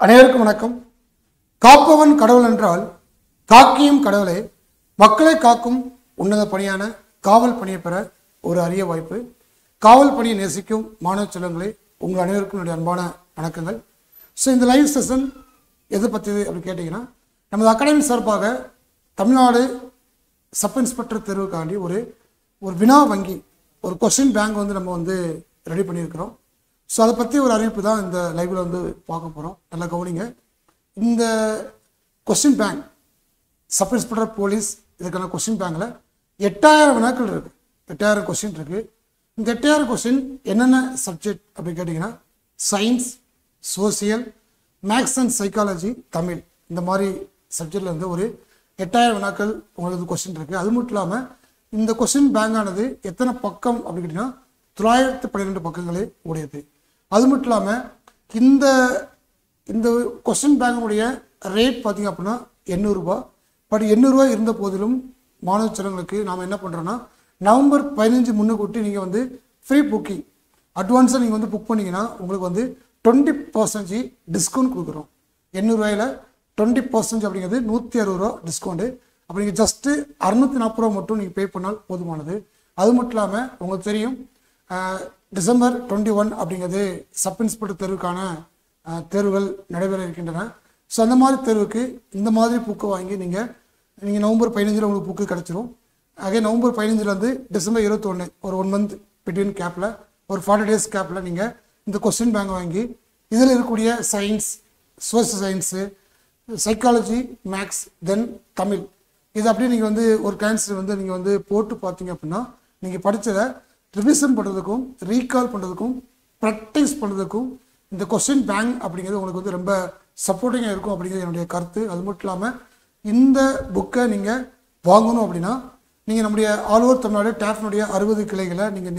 அனைவருக்கும் வணக்கம். காப்பவன் கடவுள் என்றால் காக்கியும் கடவுளே. மக்களை காக்கும் உன்னத பணியான காவல் பணியை பெற ஒரு அரிய வாய்ப்பு. காவல் பணியை நேசிக்கும் மாணவ செல்வங்களே, உங்கள் அனைவருக்கும் என்னுடைய அன்பான வணக்கங்கள். ஸோ இந்த லைவ் செஷன் எது பற்றியது அப்படின்னு கேட்டிங்கன்னா, நமது அகாடமி சார்பாக தமிழ்நாடு சப் இன்ஸ்பெக்டர் தேர்வுக்காண்டி ஒரு வினா வங்கி, ஒரு கொஸ்டின் பேங்க் நம்ம ரெடி பண்ணியிருக்கிறோம். ஸோ அதை பற்றி ஒரு அறிவிப்பு தான் இந்த லைவில் பார்க்க போகிறோம். நல்லா கவனிங்க. இந்த question bank sub inspector police இதுக்கான கொஸ்டின் பேங்கில் 8000 வினாக்கள் இருக்குது. 8000 கொஸ்டின் இருக்குது. இந்த 8000 கொஸ்டின் என்னென்ன சப்ஜெக்ட் அப்படின்னு கேட்டிங்கன்னா, science, social, maths and psychology, Tamil, இந்த மாதிரி சப்ஜெக்டில் ஒரு 8000 வினாக்கள் உங்களுக்கு கொஸ்டின் இருக்குது. அது மட்டும் இல்லாமல் இந்த கொஸ்டின் பேங்கானது எத்தனை பக்கம் அப்படின்னு கேட்டிங்கன்னா 912 பக்கங்களே உடையது. அது மட்டும் இல்லாமல் இந்த கொஸ்டின் பேங்குடைய ரேட் பார்த்திங்க அப்படின்னா 800 ரூபா. பட் 800 ரூபா இருந்த போதிலும் மாணவ செல்வங்களுக்கு நாம் என்ன பண்ணுறோன்னா, நவம்பர் 15 முன்னுக்கூட்டி நீங்கள் ஃப்ரீ புக்கிங் அட்வான்ஸாக நீங்கள் புக் பண்ணிங்கன்னா உங்களுக்கு 20% டிஸ்கவுண்ட் கொடுக்குறோம். 800 ரூபாயில் 20% அப்படிங்கிறது 160 ரூபா டிஸ்கவுண்ட்டு. அப்போ நீங்கள் ஜஸ்ட்டு 640 ரூபா மட்டும் நீங்கள் பே பண்ணால் போதுமானது. அது மட்டும் இல்லாமல் உங்களுக்கு தெரியும், டிசம்பர் 21 அப்படிங்கிறது சப் இன்ஸ்பெக்டர் தேர்வுக்கான தேர்வுகள் நடைபெற இருக்கின்றன. ஸோ அந்த மாதிரி தேர்வுக்கு இந்த மாதிரி புக்கை வாங்கி நீங்கள் நவம்பர் 15 உங்களுக்கு புக்கு கிடச்சிரும். அதே நவம்பர் 15 டிசம்பர் 21 ஒரு 1 மந்த் பிட்வீன் கேப்பில், ஒரு 40 டேஸ் கேப்பில் நீங்கள் இந்த கொஸ்டின் பேங்க் வாங்கி இதில் இருக்கக்கூடிய science, social science, psychology, maths, then Tamil, இது அப்படியே நீங்கள் ஒரு கேன்சர் நீங்கள் போட்டு பார்த்தீங்க அப்படின்னா நீங்கள் படித்ததை ரிவிஷன் பண்ணுறதுக்கும், ரீகால் பண்ணுறதுக்கும், ப்ராக்டிஸ் பண்ணுறதுக்கும் இந்த கொஸ்டின் பேங்க் அப்படிங்கிறது உங்களுக்கு ரொம்ப சப்போர்ட்டிங்காக இருக்கும் அப்படிங்கிறது என்னுடைய கருத்து. அது மட்டும் இல்லாமல் இந்த புக்கை நீங்கள் வாங்கணும் அப்படின்னா நீங்கள் நம்முடைய ஆல் ஓவர் தமிழ்நாடு டேஃப்னுடைய 60 கிளைகளை நீங்கள்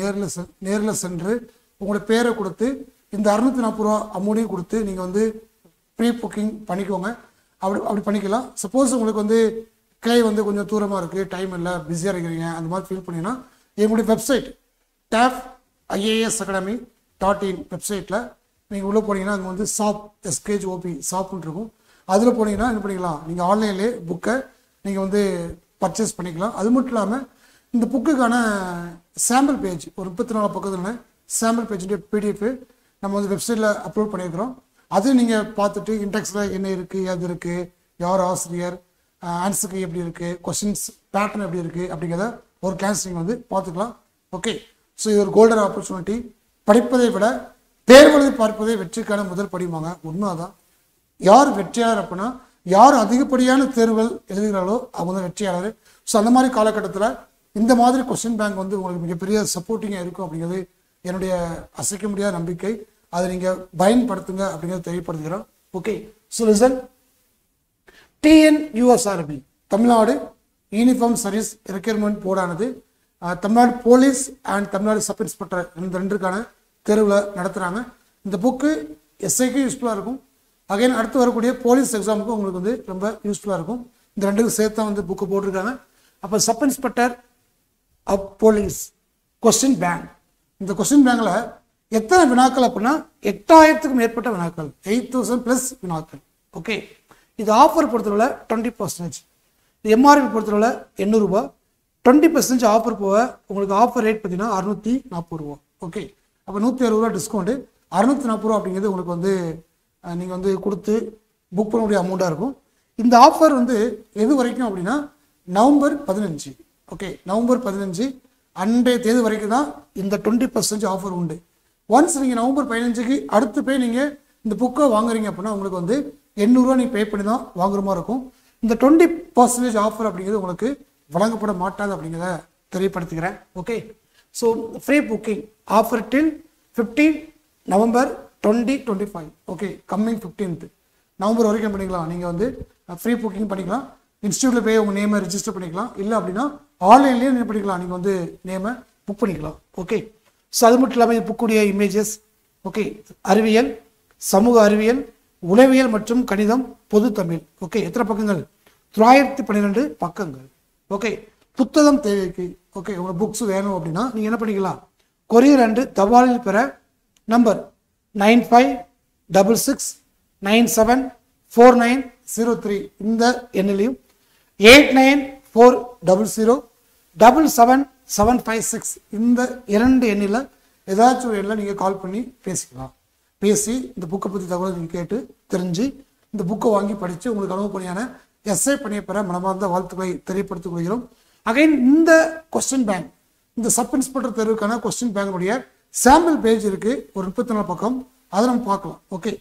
நேரில் சென்று உங்களுடைய பேரை கொடுத்து இந்த 640 ரூபா அமௌண்ட்டையும் கொடுத்து நீங்கள் ப்ரீ புக்கிங் பண்ணிக்கோங்க. அப்படி பண்ணிக்கலாம். சப்போஸ் உங்களுக்கு கிளை கொஞ்சம் தூரமாக இருக்குது, டைம் இல்லை, பிஸியாக இருக்கிறீங்க, அந்த மாதிரி ஃபீல் பண்ணிங்கன்னா எங்களுடைய வெப்சைட் TAFIASacademy.in வெப்சைட்டில் நீங்கள் உள்ளே போனீங்கன்னா அங்கே ஷாப் SKHOP ஷாப்னு இருக்கும். அதில் போனீங்கன்னா என்ன பண்ணிக்கலாம், நீங்கள் ஆன்லைன்லேயே புக்கை நீங்கள் பர்ச்சேஸ் பண்ணிக்கலாம். அது மட்டும் இல்லாமல் இந்த புக்குக்கான சாம்பிள் பேஜ் ஒரு 34 பக்கத்தில் சாம்பிள் பேஜுடைய PDF நம்ம வெப்சைட்டில் அப்லோட் பண்ணியிருக்கிறோம். அது நீங்கள் பார்த்துட்டு இன்டெக்ஸில் என்ன இருக்குது, எது இருக்குது, யார் ஆசிரியர், ஆன்சருக்கு எப்படி இருக்குது, கொஸ்டின்ஸ் பேட்டர்ன் எப்படி இருக்குது அப்படிங்கிறத ஒரு கிளாஸ் நீங்கள் பார்த்துக்கலாம். ஓகே. ஸோ இது ஒரு கோல்டன் ஆப்பர்ச்சுனிட்டி. படிப்பதை விட தேர்வெழுதி பார்ப்பதே வெற்றிக்கான முதல் படிவாங்க. உண்மைதான். யார் வெற்றியாளர் அப்படின்னா, யார் அதிகப்படியான தேர்வுகள் எழுதுகிறாரோ அவங்க தான் வெற்றியாளர். ஸோ அந்த மாதிரி காலகட்டத்தில் இந்த மாதிரி கொஸ்டின் பேங்க் உங்களுக்கு மிகப்பெரிய சப்போர்ட்டிங்காக இருக்கும் அப்படிங்கிறது என்னுடைய அசைக்க முடியாத நம்பிக்கை. அதை நீங்கள் பயன்படுத்துங்க அப்படிங்கிறத தெரியப்படுத்துகிறோம். Okay. So listen. TNUSRB Tamil Nadu uniform service requirement போர்டானது Tamil Nadu police and Tamil Nadu sub inspector இந்த ரெண்டுக்கான தேர்வில் நடத்துகிறாங்க. இந்த புக்கு எஸ்ஐக்கு யூஸ்ஃபுல்லாக இருக்கும். அகைன் அடுத்து வரக்கூடிய போலீஸ் எக்ஸாமுக்கும் உங்களுக்கு ரொம்ப யூஸ்ஃபுல்லாக இருக்கும். இந்த ரெண்டுக்கும் சேர்த்தா புக்கு போட்டிருக்காங்க. அப்போ sub inspector of police question bank, இந்த கொஸ்டின் பேங்கில் எத்தனை வினாக்கள் அப்படின்னா 8000க்கும் மேற்பட்ட வினாக்கள், 8000+ வினாக்கள். ஓகே. இது ஆஃபர் பொறுத்தவரை 20%. இது MRP பொறுத்தவரை 800 ரூபா. 20% ஆஃபர் போக உங்களுக்கு ஆஃபர் ரேட் பார்த்தீங்கன்னா 640 ரூபா. ஓகே. அப்போ 160 ரூபா டிஸ்கவுண்ட்டு, 640 ரூபா அப்படிங்கிறது உங்களுக்கு நீங்கள் கொடுத்து புக் பண்ணக்கூடிய அமௌண்ட்டாக இருக்கும். இந்த ஆஃபர் எது வரைக்கும் அப்படின்னா நவம்பர் 15. ஓகே. நவம்பர் 15 அன்றைய தேதி வரைக்கும் தான் இந்த 20% ஆஃபர் உண்டு. ஒன்ஸ் நீங்கள் நவம்பர் 15க்கு அடுத்து போய் நீங்கள் இந்த புக்கை வாங்குறீங்க அப்படின்னா உங்களுக்கு 800 ரூபா நீங்கள் பே பண்ணி தான் வாங்குற மாதிரி இருக்கும். இந்த 20% ஆஃபர் அப்படிங்கிறது உங்களுக்கு வழங்கப்பட மாட்டாது அப்படிங்கிறத தெரியப்படுத்துகிறேன். Okay. So free booking offer till 15 November 2025. Okay. Coming 15th November வரைக்கும் பண்ணிக்கலாம். நீங்கள் ஃப்ரீ புக்கிங் பண்ணிக்கலாம். இன்ஸ்டியூட்டில் போய் உங்கள் நேமை ரிஜிஸ்டர் பண்ணிக்கலாம். இல்லை அப்படின்னா ஆன்லைன்லேயே என்ன பண்ணிக்கலாம், நீங்கள் நேமை புக் பண்ணிக்கலாம். ஓகே. ஸோ அது மட்டும் இல்லாமல் புக்குடைய இமேஜஸ், ஓகே, அறிவியல், சமூக அறிவியல், உளவியல் மற்றும் கணிதம், பொது தமிழ். ஓகே. எத்தனை பக்கங்கள்? 912 பக்கங்கள். ஓகே. புத்தகம் தேவைக்கு, ஓகே, உங்களுக்கு புக்ஸ் வேணும் அப்படின்னா நீங்கள் என்ன பண்ணிக்கலாம், கொரியர் அண்டு தபாலில் பெற நம்பர் 9566 974903 இந்த எண்ணிலையும் 8940077756 இந்த 2 எண்ணில் ஏதாச்சும் ஒரு எண்ணில் நீங்கள் கால் பண்ணி பேசிக்கலாம். பேசி இந்த புக்கை பற்றி தகவல் நீங்கள் கேட்டு தெரிஞ்சு இந்த புக்கை வாங்கி படித்து உங்களுக்கு அனுபவ பணியான எஸ்ஐ பணியை பெற மனமார்ந்த வாழ்த்துக்களை தெரியப்படுத்திக் கொள்கிறோம். அகைன் இந்த கொஸ்டின் பேங்க், இந்த சப் இன்ஸ்பெக்டர் தேர்வுக்கான கொஸ்டின் பேங்கினுடைய சாம்பிள் பேஜ் இருக்குது, ஒரு 34 பக்கம், அதை நம்ம பார்க்கலாம். ஓகே,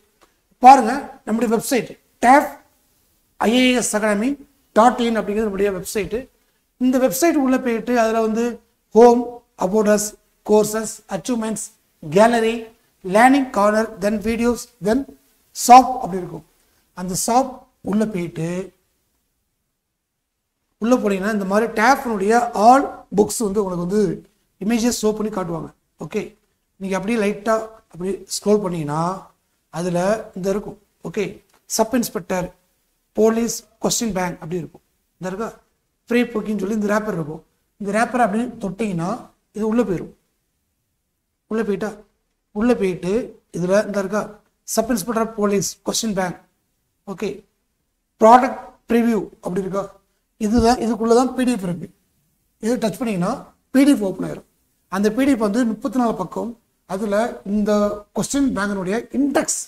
பாருங்கள், நம்முடைய வெப்சைட் TAFIASacademy.in அப்படிங்கிறது நம்முடைய வெப்சைட்டு. இந்த வெப்சைட் உள்ளே போயிட்டு அதில் வந்து home, about us, courses, achievements, gallery, learning corner, then videos, then shop அப்படி இருக்கும். அந்த ஷாப் உள்ளே போயிட்டு உள்ளே போனீங்கன்னா இந்த மாதிரி டேஃப்னுடைய ஆல் புக்ஸ் வந்து உங்களுக்கு வந்து இமேஜஸ் ஷோ பண்ணி காட்டுவாங்க. ஓகே, நீங்கள் அப்படியே லைட்டாக அப்படி ஸ்க்ரோல் பண்ணிங்கன்னா அதில் இந்த இருக்கும். Okay, sub inspector police question bank அப்படி இருக்கும். இந்த இருக்கா ஃப்ரீ புக்கின்னு சொல்லி இந்த ரேப்பர் இருக்கும். இந்த ரேப்பரை அப்படி தொட்டிங்கன்னா இது உள்ளே போயிடும். உள்ளே போயிட்டு இதில் இந்த இருக்கா sub inspector police question bank. Okay, product preview அப்படி இருக்கா, இதுதான், இதுக்குள்ளே தான் பிடிஎஃப் இருக்குது. இது டச் பண்ணிங்கன்னா பிடிஎஃப் ஓப்பன் ஆயிரும். அந்த பிடிஎஃப் வந்து 34 பக்கம். அதில் இந்த கொஸ்டின் பேங்கினுடைய index,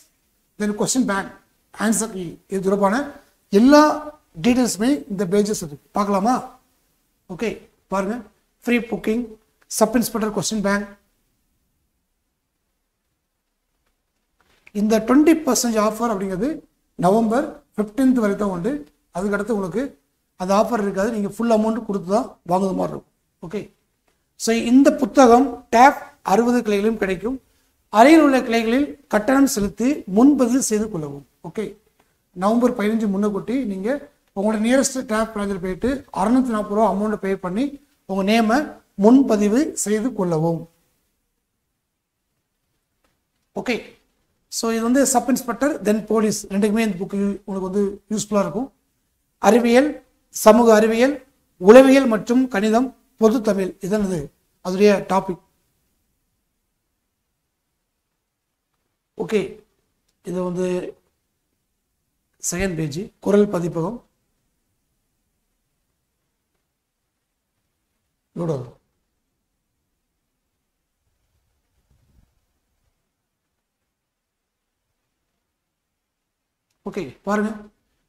then question bank answer இது தொடர்பான எல்லா டீட்டெயில்ஸுமே இந்த பேஜஸ் இருக்குது. பார்க்கலாமா? ஓகே, பாருங்கள், free booking, sub inspector question bank. இந்த 20% ஆஃபர் அப்படிங்கிறது நவம்பர் 15 வரைக்கும் உண்டு. அதுக்கடுத்து உங்களுக்கு அந்த ஆஃபர் இருக்காது, நீங்கள் ஃபுல் அமௌண்ட் கொடுத்து தான் வாங்குற மாதிரி இருக்கும். ஓகே, ஸோ இந்த புத்தகம் டேப் 60 கிளைகளிலும் கிடைக்கும். அருகில் உள்ள கிளைகளில் கட்டணம் செலுத்தி முன்பதிவு செய்து கொள்ளவும். ஓகே, நவம்பர் 15 முன்னக்கூட்டி நீங்கள் உங்களோட நியரஸ்ட் டேப் பிராஞ்சில் போயிட்டு 640 ரூபா அமௌண்ட்டை பே பண்ணி உங்கள் நேமை முன்பதிவு செய்து கொள்ளவும். ஓகே, ஸோ இது வந்து சப் இன்ஸ்பெக்டர் தென் போலீஸ் ரெண்டுக்குமே இந்த புக்கு உங்களுக்கு வந்து யூஸ்ஃபுல்லாக இருக்கும். அறிவியல், சமூக அறிவியல், உளவியல் மற்றும் கணிதம், பொது தமிழ், இதனது அதோடைய டாபிக். ஓகே, இது வந்து செகண்ட் பேஜ், குரல் பதிப்பகம். ஓகே, பாருங்க,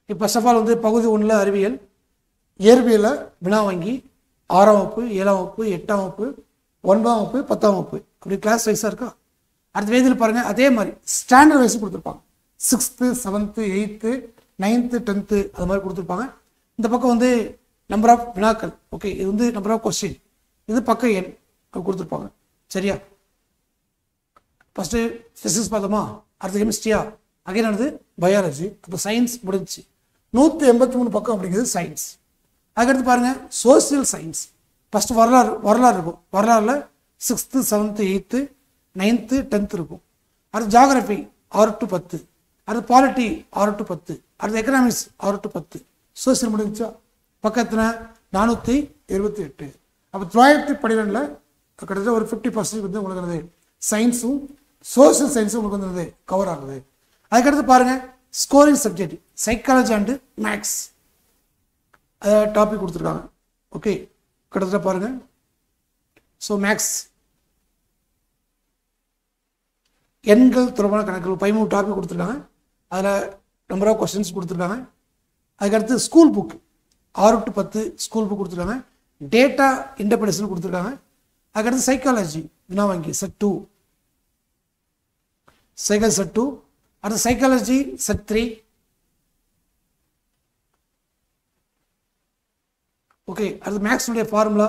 இப்போ ஃபர்ஸ்ட் ஆஃப் ஆல் வந்து பகுதி 1 அறிவியல், இயற்பியலில் வினா வங்கி 6ஆம் வகுப்பு, 7ஆம் வகுப்பு, 8ஆம் வகுப்பு, 9ஆம் வகுப்பு, 10ஆம் வகுப்பு அப்படி கிளாஸ் வைஸாக இருக்கா. அடுத்த வேதியில் பாருங்கள், அதே மாதிரி ஸ்டாண்டர்ட் வைஸ் கொடுத்துருப்பாங்க. 6th, 7th, 8th, 9th, 10th அது மாதிரி கொடுத்துருப்பாங்க. இந்த பக்கம் வந்து நம்பர் ஆஃப் வினாக்கள். ஓகே, இது வந்து நம்பர் ஆஃப் கொஸ்டின், இது பக்க எண் கொடுத்துருப்பாங்க. சரியா? ஃபஸ்ட்டு ஃபிசிக்ஸ் பார்த்தோமா, அடுத்து கெமிஸ்ட்ரியா, அகைன் அடுத்து பயாலஜி, அப்போ சயின்ஸ் முடிஞ்சிச்சு. 183 பக்கம் அப்படிங்கிறது சயின்ஸ். அதுக்கடுத்து பாருங்கள் சோசியல் சயின்ஸ். ஃபஸ்ட்டு வரலாறு இருக்கும். வரலாறில் 6th, 7th, 8th, 9th, 10th இருக்கும். அடுத்து ஜாகிரபி 6 to 10, அடுத்து பாலிட்டி 6 to 10, அடுத்து எக்கனாமிக்ஸ் 6 to 10. சோசியல் முடிஞ்சா பக்கத்தில் 428. அப்போ 912 கிட்டத்தட்ட ஒரு 50% வந்து உங்களுக்கு வந்து சயின்ஸும் சோசியல் சயின்ஸும் உங்களுக்கு வந்து கவர் ஆகுது. அதுக்கடுத்து பாருங்கள் scoring subject psychology and maths topic கொடுத்துருக்காங்க. ஓகே, கிட்டத்தட்ட பாருங்கள். ஸோ மேக்ஸ் எண்கள் தொடர்பான கணக்குகள் 13 டாபிக் கொடுத்துருக்காங்க. அதில் நம்பர் ஆஃப் கொஸ்டின்ஸ் கொடுத்துருக்காங்க. அதுக்கடுத்து school book 6 to 10 school book கொடுத்துருக்காங்க. டேட்டா இன்டர்பிரேஷன் கொடுத்துருக்காங்க. அதுக்கடுத்து சைக்காலஜி வினா வங்கி செட் 2, சைக்காலஜி செட் 2, அடுத்து சைக்காலஜி செட் 3. ஓகே, அடுத்து மேக்ஸுடைய ஃபார்முலா.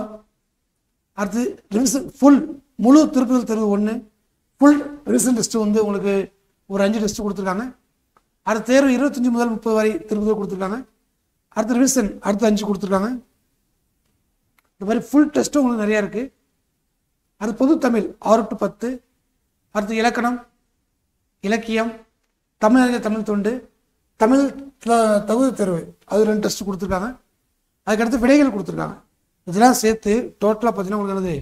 அடுத்து ரிவிஷன் ஃபுல் முழு திருப்புதல் தேர்வு 1 ஃபுல் ரிவிஷன் டெஸ்ட்டு வந்து உங்களுக்கு ஒரு 5 டெஸ்ட்டு கொடுத்துருக்காங்க. அடுத்த தேர்வு 25 முதல் 30 வரை திருப்புதல் கொடுத்துருக்காங்க. அடுத்து ரிவிஷன் அடுத்து 5 கொடுத்துருக்காங்க. இந்த மாதிரி ஃபுல் டெஸ்ட்டும் உங்களுக்கு நிறையா இருக்குது. அடுத்து பொது தமிழ் 6 to 10. அடுத்து இலக்கணம், இலக்கியம், தமிழறிஞர் தமிழ் தொண்டு, தமிழ் தகுதி தேர்வு அது 2 டெஸ்ட் கொடுத்துருக்காங்க. அதுக்கடுத்து விடைகள் கொடுத்துருக்காங்க. இதெல்லாம் சேர்த்து டோட்டலாக பார்த்தீங்கன்னா உங்களுக்கு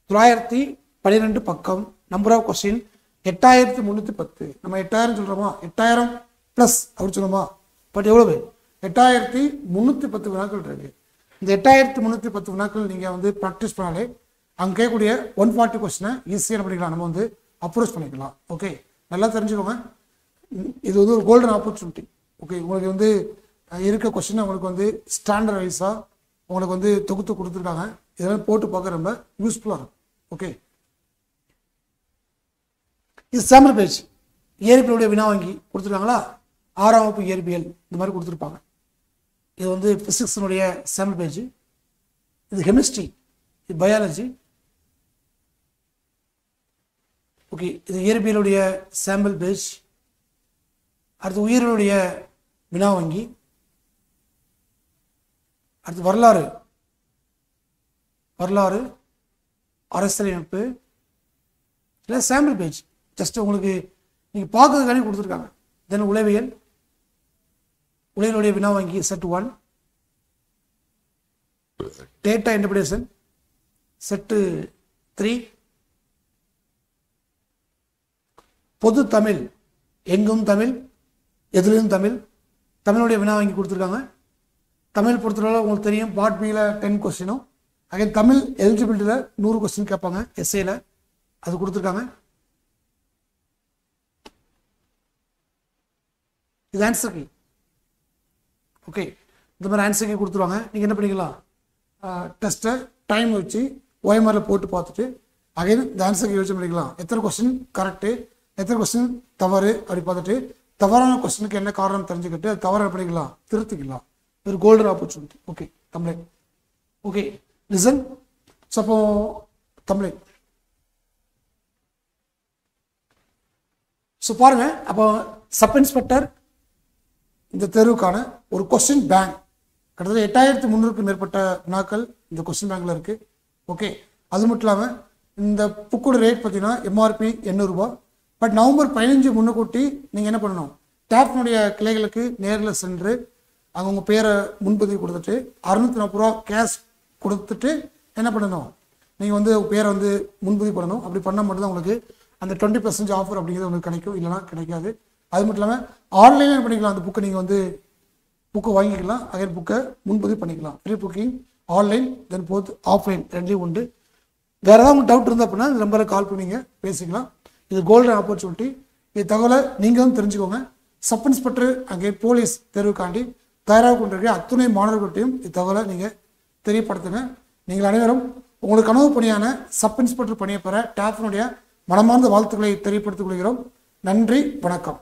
912 பக்கம். Number of question 8310. நம்ம 8000 சொல்கிறோமா, 8000 ப்ளஸ் அப்படின்னு சொல்லுமா. பட் எவ்வளவு 8310 வினாக்கள் இருக்குது. இந்த 8310 வினாக்கள் நீங்கள் வந்து ப்ராக்டிஸ் பண்ணாலே அங்கே கேட்கக்கூடிய 140 கொஸ்டினை ஈஸியாக என்ன பண்ணிக்கலாம், நம்ம வந்து அப்ரோச் பண்ணிக்கலாம். ஓகே, நல்லா தெரிஞ்சுக்கோங்க. இது வந்து ஒரு கோல்டன் ஆப்பர்ச்சுனிட்டி. ஓகே, உங்களுக்கு வந்து இருக்க கொஸ்டின் உங்களுக்கு வந்து ஸ்டாண்டர்ட் வைஸாக உங்களுக்கு வந்து தொகுத்து கொடுத்துருக்காங்க. இதெல்லாம் போட்டு பார்க்க ரொம்ப யூஸ்ஃபுல்லாக இருக்கும். ஓகே, இது சாம்பிள் பேஜ். இயற்பியலுடைய வினா வங்கி கொடுத்துருக்காங்களா, 6ஆம் வகுப்பு இயற்பியல் இந்த மாதிரி கொடுத்துருப்பாங்க. இது வந்து பிசிக்ஸினுடைய சாம்பிள் பேஜ். இது கெமிஸ்ட்ரி, இது பயாலஜி. ஓகே, இது இயற்பியலுடைய சாம்பிள் பேஜ். அடுத்து உயிர்களுடைய வினா வங்கி. அடுத்து வரலாறு, அரசியலமைப்பு, இல்லை சாம்பிள் பேஜ். ஜஸ்ட் உங்களுக்கு நீங்கள் பார்க்கறதுக்கானே கொடுத்துருக்காங்க. தென் உளவியலுடைய வினா வங்கி செட் 1, டேட்டா இன்டர்பிரேஷன் செட் 3, பொது தமிழ், எங்கும் தமிழ், எதிலும் தமிழ், தமிழுடைய வினா வங்கி கொடுத்துருக்காங்க. தமிழ் பொறுத்தவரை உங்களுக்கு தெரியும், பார்ட் பியில் 10 கொஸ்டினும், அகைன் தமிழ் எலிஜிபிலிட்டியில் 100 கொஸ்டின் கேட்பாங்க எஸ்ஏல, அது கொடுத்துருக்காங்க. இது ஆன்சர் கீ. ஓகே, இந்த மாதிரி ஆன்சர் கீ கொடுத்துருவாங்க. நீங்கள் என்ன பண்ணிக்கலாம், டெஸ்ட்டை டைம் வச்சு ஓஎம்ஆரில் போட்டு பார்த்துட்டு அகைன் இந்த ஆன்சர் கீ வச்சு பண்ணிக்கலாம். எத்தனை கொஸ்டின் கரெக்டு, எத்தனை கொஸ்டின் தவறு அப்படி பார்த்துட்டு தவறான கொஸ்டினுக்கு என்ன காரணம் தெரிஞ்சுக்கிட்டு அது தவறு பண்ணிக்கலாம், திருத்திக்கலாம். ஒரு golden opportunity. Okay, Tamil. Okay, listen. So அப்போ தமிழ். ஸோ பாருங்க, அப்போ சப் இன்ஸ்பெக்டர் இந்த தேர்வுக்கான ஒரு கொஸ்டின் பேங்க் கிட்டத்தட்ட 8300க்கும் மேற்பட்ட வினாக்கள் இந்த கொஸ்டின் பேங்க்ல இருக்கு. ஓகே, அது மட்டும் இல்லாமல் இந்த புக்கோட ரேட் பார்த்தீங்கன்னா எம்ஆர்பி 800 ரூபாய். பட் நவம்பர் 15 முன்னுக்கூட்டி நீங்கள் என்ன பண்ணணும், டேப்னுடைய கிளைகளுக்கு நேரில் சென்று அங்கே உங்கள் பேரை முன்பதிவு கொடுத்துட்டு 640 ரூபா கேஷ் கொடுத்துட்டு என்ன பண்ணணும், நீங்கள் வந்து உங்கள் பேரை வந்து முன்பதிவு பண்ணணும். அப்படி பண்ணால் மட்டும்தான் உங்களுக்கு அந்த 20% ஆஃபர் அப்படிங்கிறது உங்களுக்கு கிடைக்கும், இல்லைனா கிடைக்காது. அது மட்டும் இல்லாமல் ஆன்லைனில் பண்ணிக்கலாம். அந்த புக்கை நீங்கள் வந்து புக்கை வாங்கிக்கலாம், அதே புக்கை முன்பதிவு பண்ணிக்கலாம். ஃப்ரீ புக்கிங் ஆன்லைன் தென் போத் ஆஃப்லைன் ரெண்டுலேயும் உண்டு. வேறு ஏதாவது உங்களுக்கு டவுட் இருந்தால் அப்படின்னா இந்த நம்பரை கால் பண்ணி நீங்கள் பேசிக்கலாம். இது கோல்டன் ஆப்பர்ச்சுனிட்டி. இது தகவலை நீங்களும் தெரிஞ்சுக்கோங்க. சப் இன்ஸ்பெக்டர் அங்கே போலீஸ் தேர்வுக்காண்டி தயாராக கொண்டிருக்க அத்துணை மாணவர்கள்ட்டையும் இது தகவலை நீங்கள் தெரியப்படுத்துங்க. நீங்கள் அனைவரும் உங்களுக்கு கனவு பணியான சப் இன்ஸ்பெக்டர் பணியை பெற டேப்னுடைய மனமார்ந்த வாழ்த்துக்களை தெரியப்படுத்திக் கொள்கிறோம். நன்றி, வணக்கம்.